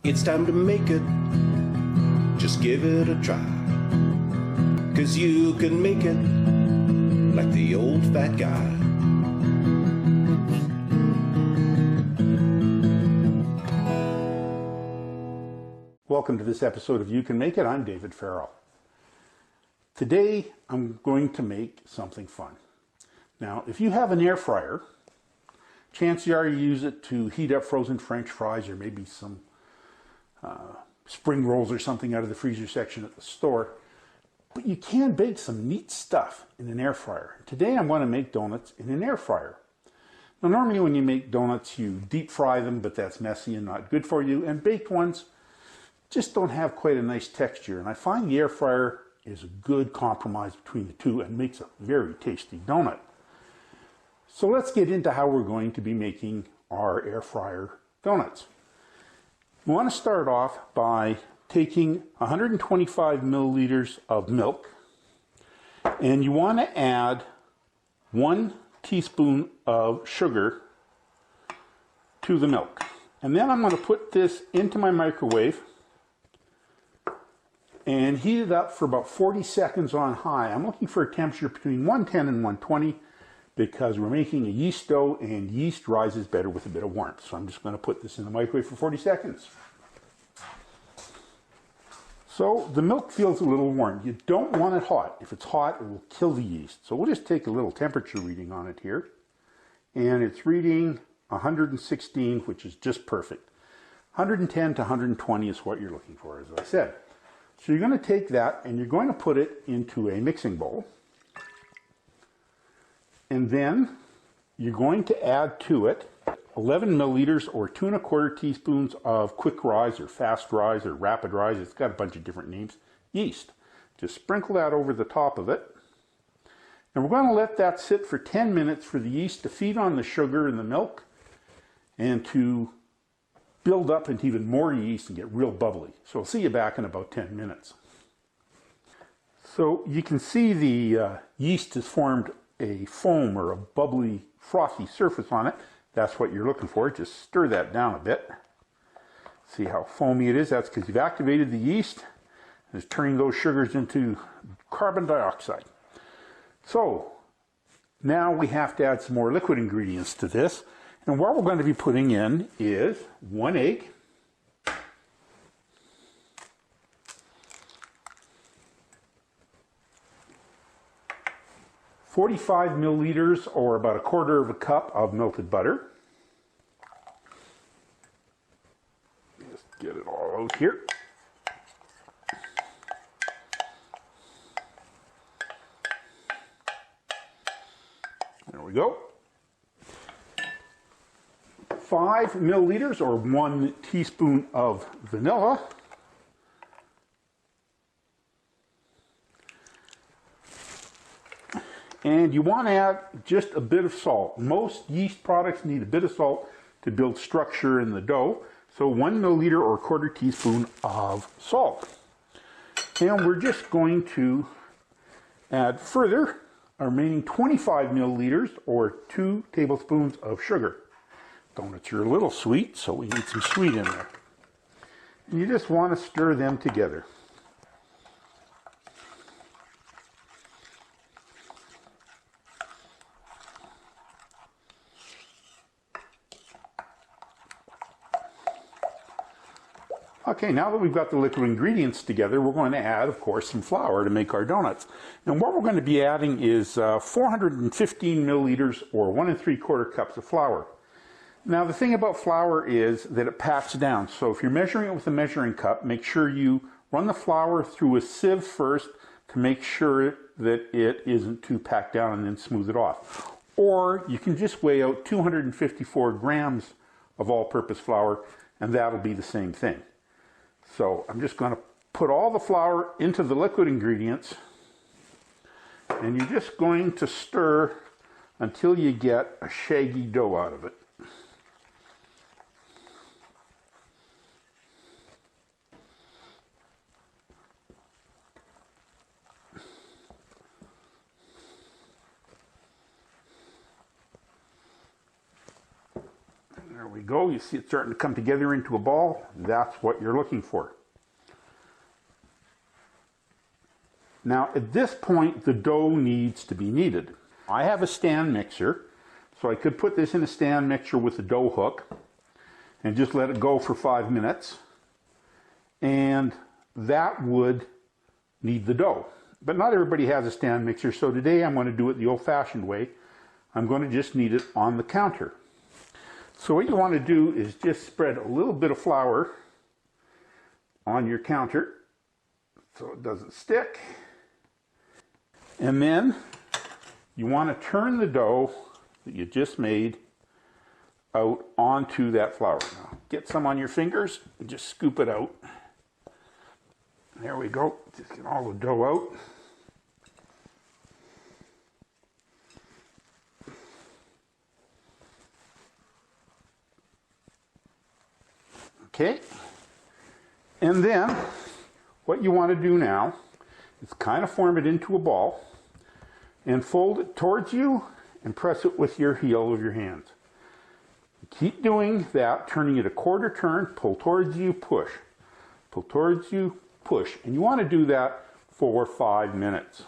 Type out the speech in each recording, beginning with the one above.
It's time to make it. Just give it a try. 'Cause you can make it like the old fat guy. Welcome to this episode of You Can Make It. I'm David Farrell. Today I'm going to make something fun. Now, if you have an air fryer, chances are you use it to heat up frozen French fries or maybe some spring rolls or something out of the freezer section at the store. But you can bake some neat stuff in an air fryer. Today I'm going to make donuts in an air fryer. Now, normally when you make donuts, you deep fry them, but that's messy and not good for you. And baked ones just don't have quite a nice texture. And I find the air fryer is a good compromise between the two and makes a very tasty donut. So let's get into how we're going to be making our air fryer donuts. We want to start off by taking 125 milliliters of milk, and you want to add 1 teaspoon of sugar to the milk. And then I'm going to put this into my microwave and heat it up for about 40 seconds on high. I'm looking for a temperature between 110 and 120 because we're making a yeast dough and yeast rises better with a bit of warmth. So I'm just going to put this in the microwave for 40 seconds. So the milk feels a little warm. You don't want it hot. If it's hot, it will kill the yeast. So we'll just take a little temperature reading on it here. And it's reading 116, which is just perfect. 110 to 120 is what you're looking for, as I said. So you're going to take that and you're going to put it into a mixing bowl. And then you're going to add to it 11 milliliters or 2 1/4 teaspoons of quick rise or fast rise or rapid rise. It's got a bunch of different names. Yeast. Just sprinkle that over the top of it. And we're going to let that sit for 10 minutes for the yeast to feed on the sugar in the milk and to build up into even more yeast and get real bubbly. So I'll see you back in about 10 minutes. So you can see the yeast has formed a foam or a bubbly, frothy surface on it. That's what you're looking for. Just stir that down a bit. See how foamy it is? That's because you've activated the yeast. It's turning those sugars into carbon dioxide. So now we have to add some more liquid ingredients to this. And what we're going to be putting in is 1 egg, 45 milliliters or about 1/4 cup of melted butter. Just get it all out here. There we go. 5 milliliters or 1 teaspoon of vanilla. And you want to add just a bit of salt. Most yeast products need a bit of salt to build structure in the dough. So 1 milliliter or 1/4 teaspoon of salt. And we're just going to add further our remaining 25 milliliters or 2 tablespoons of sugar. Donuts are a little sweet, so we need some sweet in there. And you just want to stir them together. Okay, now that we've got the liquid ingredients together, we're going to add, of course, some flour to make our donuts. And what we're going to be adding is 415 milliliters or 1 3/4 cups of flour. Now, the thing about flour is that it packs down. So if you're measuring it with a measuring cup, make sure you run the flour through a sieve first to make sure that it isn't too packed down and then smooth it off. Or you can just weigh out 254 grams of all-purpose flour and that'll be the same thing. So I'm just going to put all the flour into the liquid ingredients and you're just going to stir until you get a shaggy dough out of it. we go. You see it starting to come together into a ball. That's what you're looking for. Now at this point the dough needs to be kneaded. I have a stand mixer, so I could put this in a stand mixer with a dough hook and just let it go for 5 minutes, and that would knead the dough. But not everybody has a stand mixer, so today I'm going to do it the old-fashioned way. I'm going to just knead it on the counter. So what you want to do is just spread a little bit of flour on your counter so it doesn't stick. And then you want to turn the dough that you just made out onto that flour. Now, get some on your fingers and just scoop it out. There we go. Just get all the dough out. Okay. And then what you want to do now is kind of form it into a ball and fold it towards you and press it with your heel of your hands. Keep doing that, turning it a quarter turn, pull towards you, push. Pull towards you, push. And you want to do that for 5 minutes.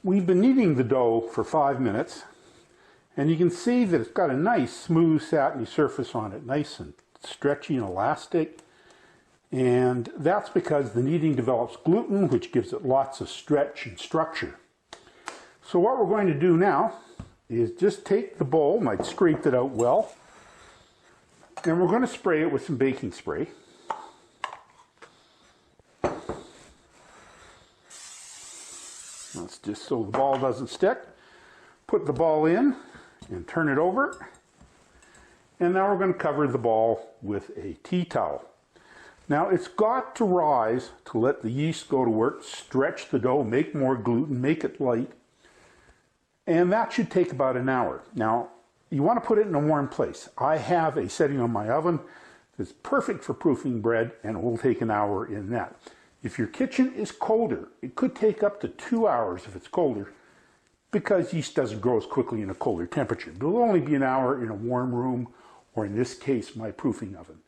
We've been kneading the dough for 5 minutes, and you can see that it's got a nice smooth satiny surface on it, nice and stretchy and elastic. And that's because the kneading develops gluten, which gives it lots of stretch and structure. So what we're going to do now is just take the bowl, and I'd scraped it out well, and we're going to spray it with some baking spray. That's just so the ball doesn't stick. Put the ball in and turn it over. And now we're going to cover the ball with a tea towel. Now it's got to rise to let the yeast go to work, stretch the dough, make more gluten, make it light. And that should take about an hour. Now you want to put it in a warm place. I have a setting on my oven that's perfect for proofing bread, and it will take an hour in that. If your kitchen is colder, it could take up to 2 hours if it's colder, because yeast doesn't grow as quickly in a colder temperature. But it'll only be an hour in a warm room, or in this case, my proofing oven.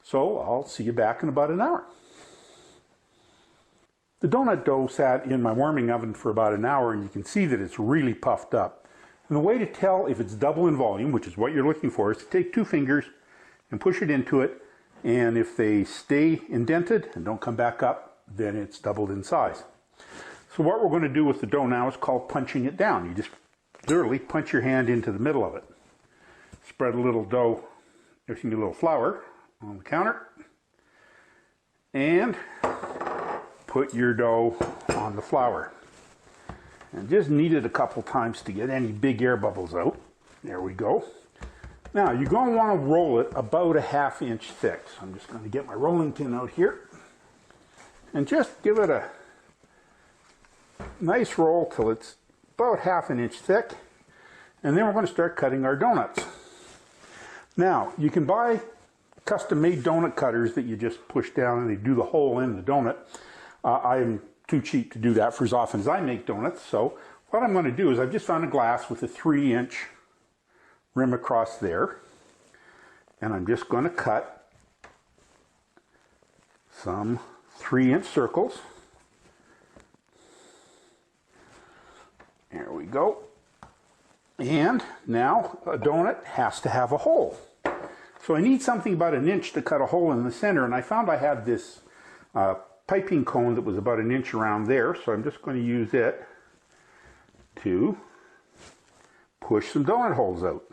So I'll see you back in about an hour. The donut dough sat in my warming oven for about an hour, and you can see that it's really puffed up. And the way to tell if it's double in volume, which is what you're looking for, is to take 2 fingers and push it into it. And if they stay indented and don't come back up, then it's doubled in size. So what we're going to do with the dough now is called punching it down. You just literally punch your hand into the middle of it. Spread a little dough, a little flour on the counter, and put your dough on the flour. And just knead it a couple times to get any big air bubbles out. There we go. Now, you're going to want to roll it about a ½ inch thick. So I'm just going to get my rolling pin out here and just give it a nice roll till it's about ½ an inch thick. And then we're going to start cutting our donuts. Now, you can buy custom-made donut cutters that you just push down and they do the hole in the donut. I am too cheap to do that for as often as I make donuts. So what I'm going to do is I've just found a glass with a 3-inch rim across there, and I'm just going to cut some 3-inch circles. There we go. And now a donut has to have a hole. So I need something about 1 inch to cut a hole in the center, and I found I had this piping cone that was about 1 inch around there, so I'm just going to use it to push some donut holes out.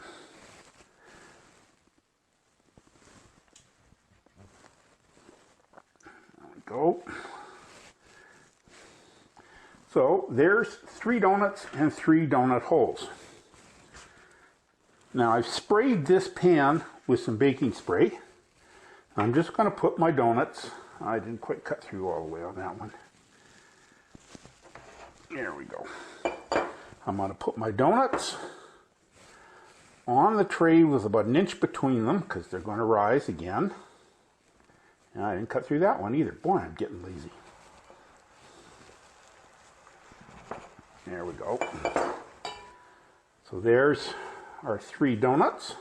There we go. So there's 3 donuts and 3 donut holes. Now I've sprayed this pan with some baking spray. I'm just going to put my donuts, I didn't quite cut through all the way on that one. There we go. I'm going to put my donuts on the tray with about an inch between them because they're going to rise again. And I didn't cut through that one either. Boy, I'm getting lazy. There we go. So there's our 3 donuts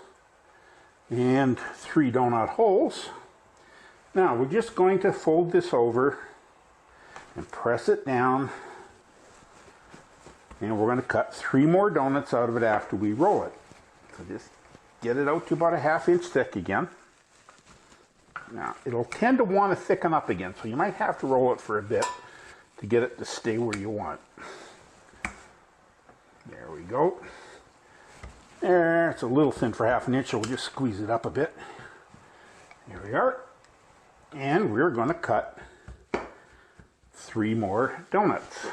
and 3 donut holes. Now we're just going to fold this over and press it down, and we're going to cut 3 more donuts out of it after we roll it. So just get it out to about a ½ inch thick again. Now it'll tend to want to thicken up again, so you might have to roll it for a bit to get it to stay where you want. There we go. There, it's a little thin for ½ inch, so we'll just squeeze it up a bit. Here we are. And we're going to cut 3 more donuts.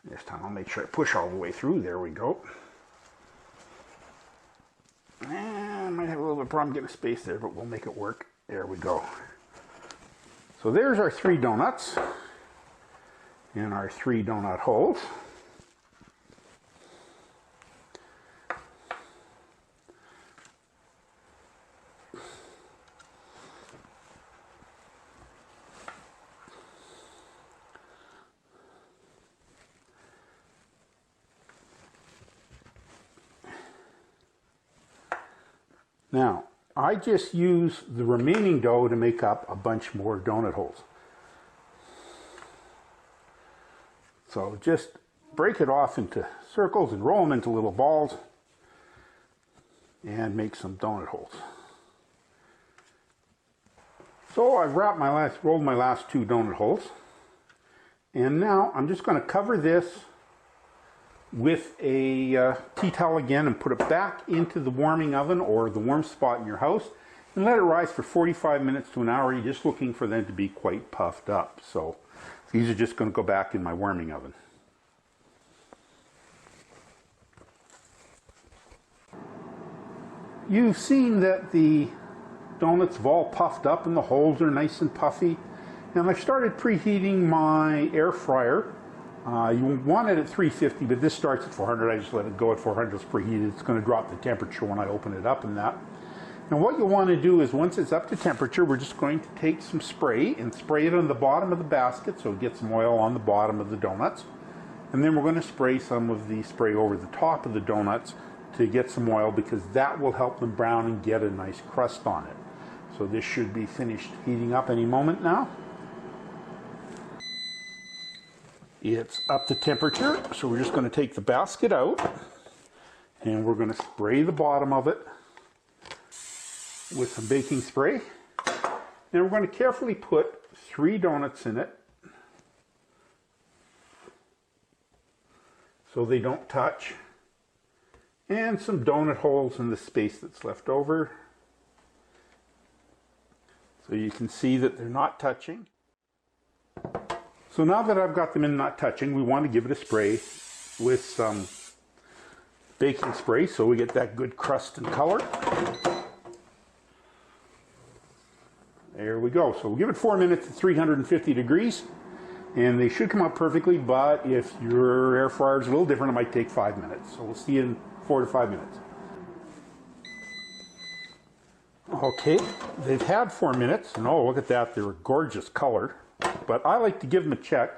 This time I'll make sure I push all the way through. There we go. And I might have a little bit of problem getting space there, but we'll make it work. There we go. So there's our 3 donuts and our 3 donut holes. Now, I just use the remaining dough to make up a bunch more donut holes. So just break it off into circles and roll them into little balls and make some donut holes. So I've rolled my last 2 donut holes, and now I'm just going to cover this with a tea towel again and put it back into the warming oven or the warm spot in your house and let it rise for 45 minutes to an hour. You're just looking for them to be quite puffed up. So these are just going to go back in my warming oven. You've seen that the donuts have all puffed up and the holes are nice and puffy. And I've started preheating my air fryer. You want it at 350, but this starts at 400. I just let it go at 400. It's preheated. It's going to drop the temperature when I open it up and that. Now what you want to do is once it's up to temperature, we're just going to take some spray and spray it on the bottom of the basket so it gets some oil on the bottom of the donuts. And then we're going to spray some of the spray over the top of the donuts to get some oil, because that will help them brown and get a nice crust on it. So this should be finished heating up any moment now. It's up to temperature, so we're just going to take the basket out and we're going to spray the bottom of it with some baking spray. Then we're going to carefully put 3 donuts in it so they don't touch, and some donut holes in the space that's left over. So you can see that they're not touching. So now that I've got them in not touching, we want to give it a spray with some baking spray so we get that good crust and color. There we go. So we'll give it 4 minutes at 350 degrees and they should come out perfectly, but if your air fryer is a little different, it might take 5 minutes. So we'll see you in 4 to 5 minutes. Okay, they've had 4 minutes, and oh, look at that, they're a gorgeous color. But I like to give them a check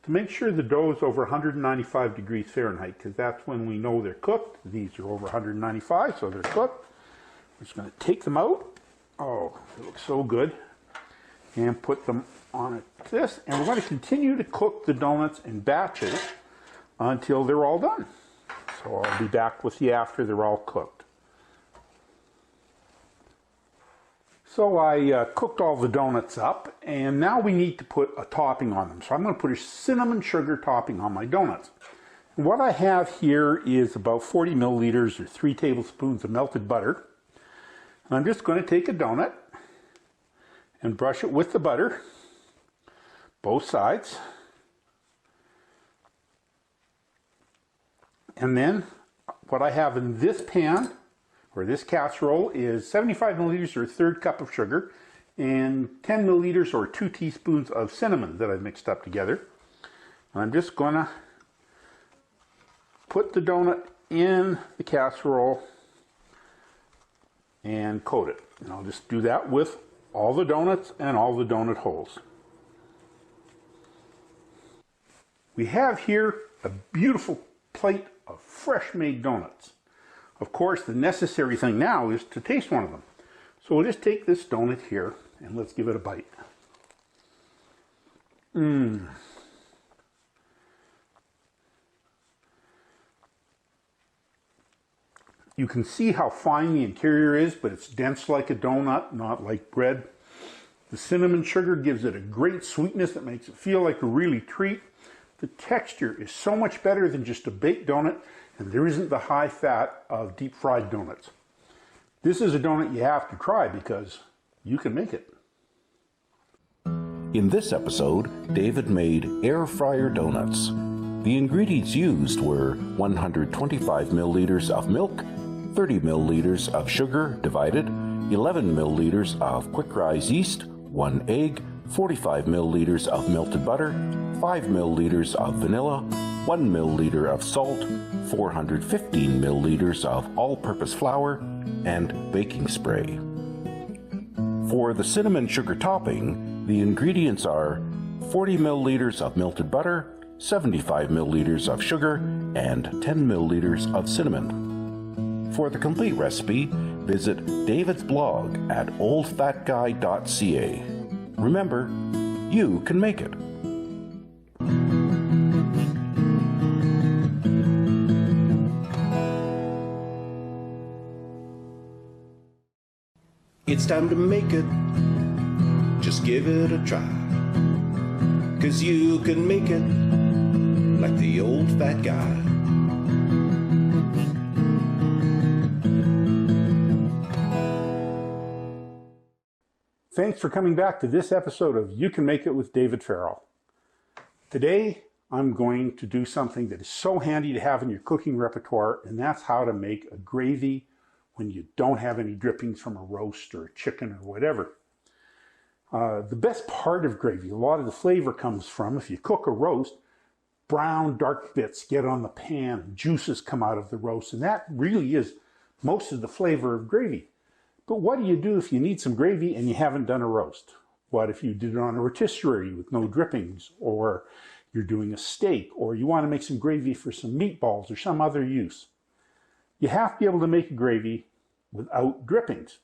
to make sure the dough is over 195 degrees Fahrenheit, because that's when we know they're cooked. These are over 195, so they're cooked. We're just going to take them out. Oh, they look so good. And put them on this. And we're going to continue to cook the donuts in batches until they're all done. So I'll be back with you after they're all cooked. So I cooked all the donuts up, and now we need to put a topping on them. So I'm going to put a cinnamon sugar topping on my donuts. And what I have here is about 40 milliliters or 3 tablespoons of melted butter. And I'm just going to take a donut and brush it with the butter, both sides. And then what I have in this pan, or this casserole, is 75 milliliters or 1/3 cup of sugar and 10 milliliters or 2 teaspoons of cinnamon that I've mixed up together. I'm just going to put the donut in the casserole and coat it. And I'll just do that with all the donuts and all the donut holes. We have here a beautiful plate of fresh made donuts. Of course, the necessary thing now is to taste one of them. So we'll just take this donut here and let's give it a bite. You can see how fine the interior is, but it's dense like a donut, not like bread. The cinnamon sugar gives it a great sweetness that makes it feel like a really treat. The texture is so much better than just a baked donut, and there isn't the high fat of deep fried donuts. This is a donut you have to try because you can make it. In this episode, David made air fryer donuts. The ingredients used were 125 milliliters of milk, 30 milliliters of sugar divided, 11 milliliters of quick rise yeast, 1 egg, 45 milliliters of melted butter, 5 milliliters of vanilla, 1 milliliter of salt, 415 milliliters of all-purpose flour, and baking spray. For the cinnamon sugar topping, the ingredients are 40 milliliters of melted butter, 75 milliliters of sugar, and 10 milliliters of cinnamon. For the complete recipe, visit David's blog at oldfatguy.ca. Remember, you can make it. It's time to make it. Just give it a try. 'Cause you can make it like the old fat guy. Thanks for coming back to this episode of You Can Make It with David Farrell. Today, I'm going to do something that is so handy to have in your cooking repertoire, and that's how to make a gravy when you don't have any drippings from a roast or a chicken or whatever. The best part of gravy, a lot of the flavor comes from, if you cook a roast, brown dark bits get on the pan, juices come out of the roast, and that really is most of the flavor of gravy. But what do you do if you need some gravy and you haven't done a roast? What if you did it on a rotisserie with no drippings, or you're doing a steak, or you want to make some gravy for some meatballs or some other use? You have to be able to make a gravy without drippings.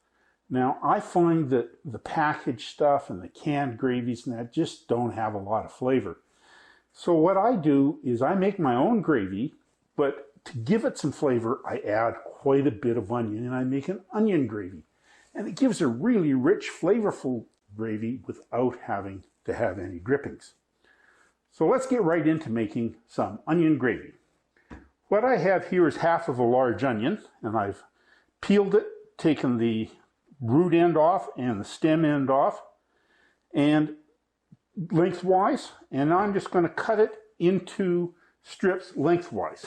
Now, I find that the packaged stuff and the canned gravies and that just don't have a lot of flavor. So what I do is I make my own gravy, but to give it some flavor, I add quite a bit of onion, and I make an onion gravy. And it gives a really rich, flavorful gravy without having to have any drippings. So let's get right into making some onion gravy. What I have here is half of a large onion, and I've peeled it, taken the root end off and the stem end off, and lengthwise, and now I'm just going to cut it into strips lengthwise.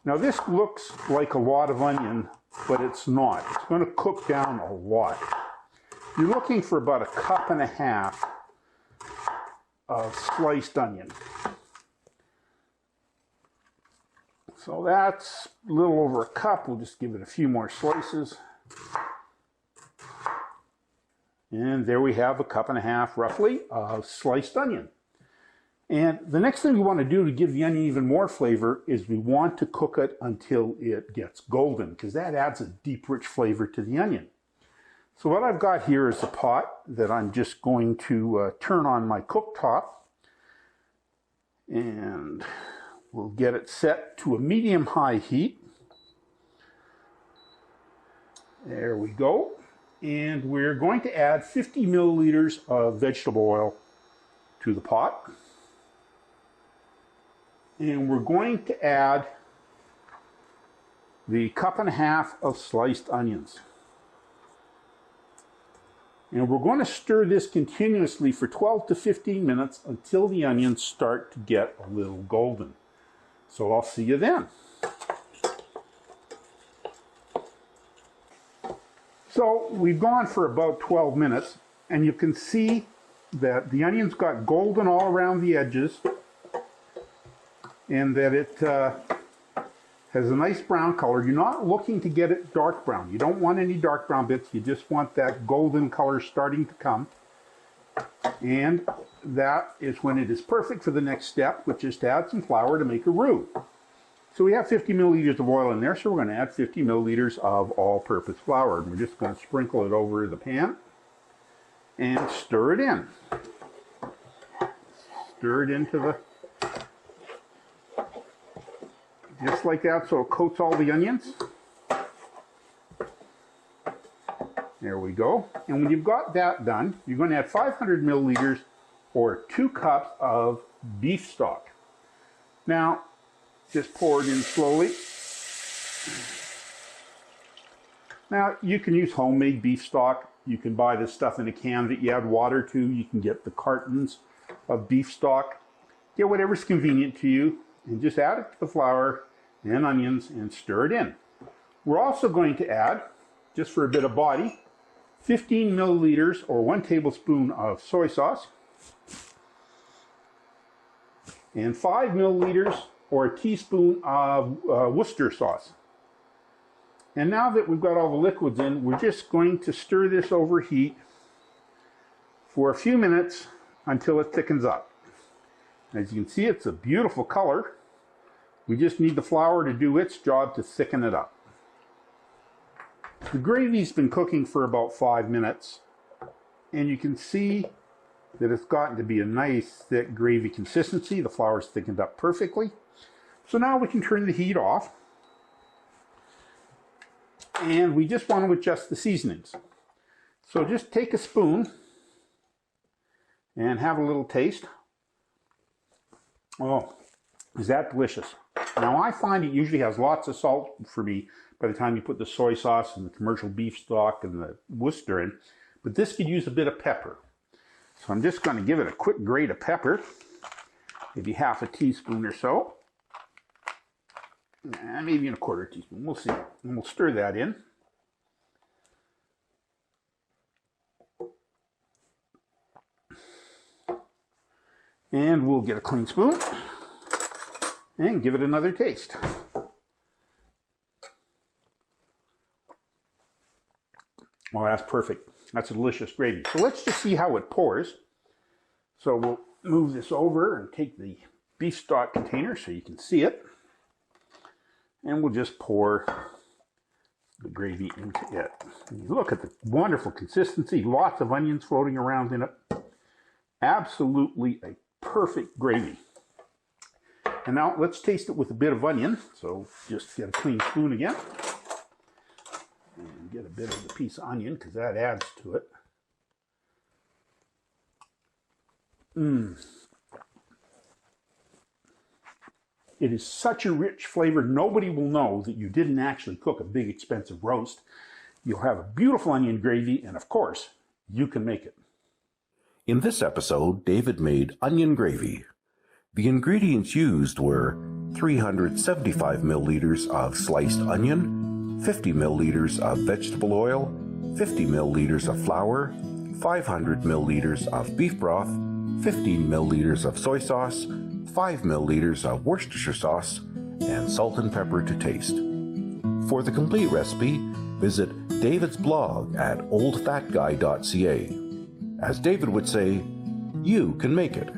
Now this looks like a lot of onion, but it's not. It's going to cook down a lot. You're looking for about 1.5 cups of sliced onion. So that's a little over 1 cup. We'll just give it a few more slices. And there we have 1.5 cups roughly of sliced onion. And the next thing we want to do to give the onion even more flavor is we want to cook it until it gets golden, because that adds a deep, rich flavor to the onion. So what I've got here is a pot that I'm just going to turn on my cooktop. And we'll get it set to a medium-high heat. There we go. And we're going to add 50 milliliters of vegetable oil to the pot. And we're going to add the 1.5 cups of sliced onions. And we're going to stir this continuously for 12 to 15 minutes until the onions start to get a little golden. So I'll see you then. So we've gone for about 12 minutes, and you can see that the onions got golden all around the edges. and that it has a nice brown color. You're not looking to get it dark brown. You don't want any dark brown bits. You just want that golden color starting to come. And that is when it is perfect for the next step, which is to add some flour to make a roux. So we have 50 milliliters of oil in there, so we're going to add 50 milliliters of all-purpose flour. And we're just going to sprinkle it over the pan and stir it in. Stir it into the, just like that, so it coats all the onions. There we go. And when you've got that done, you're going to add 500 milliliters or 2 cups of beef stock. Now, just pour it in slowly. Now, you can use homemade beef stock. You can buy this stuff in a can that you add water to. You can get the cartons of beef stock. Get whatever's convenient to you and just add it to the flour and onions and stir it in. We're also going to add, just for a bit of body, 15 milliliters or 1 tablespoon of soy sauce and 5 milliliters or a teaspoon of Worcester sauce. And now that we've got all the liquids in, we're just going to stir this over heat for a few minutes until it thickens up. As you can see, it's a beautiful color. We just need the flour to do its job to thicken it up. The gravy's been cooking for about 5 minutes, and you can see that it's gotten to be a nice thick gravy consistency. The flour's thickened up perfectly. So now we can turn the heat off, and we just want to adjust the seasonings. So just take a spoon and have a little taste. Oh, is that delicious? Now I find it usually has lots of salt for me by the time you put the soy sauce and the commercial beef stock and the Worcester in, but this could use a bit of pepper. So I'm just going to give it a quick grate of pepper, maybe half a teaspoon or so. Maybe a 1/4 teaspoon, we'll see. And we'll stir that in. And we'll get a clean spoon and give it another taste. Well, that's perfect. That's a delicious gravy. So let's just see how it pours. So we'll move this over and take the beef stock container so you can see it. And we'll just pour the gravy into it. And look at the wonderful consistency, lots of onions floating around in it. Absolutely a perfect gravy. And now let's taste it with a bit of onion. So just get a clean spoon again. And get a bit of the piece of onion because that adds to it. It is such a rich flavor, nobody will know that you didn't actually cook a big expensive roast. You'll have a beautiful onion gravy, and of course, you can make it. In this episode, David made onion gravy. The ingredients used were 375 milliliters of sliced onion, 50 milliliters of vegetable oil, 50 milliliters of flour, 500 milliliters of beef broth, 15 milliliters of soy sauce, 5 milliliters of Worcestershire sauce, and salt and pepper to taste. For the complete recipe, visit David's blog at oldfatguy.ca. As David would say, you can make it.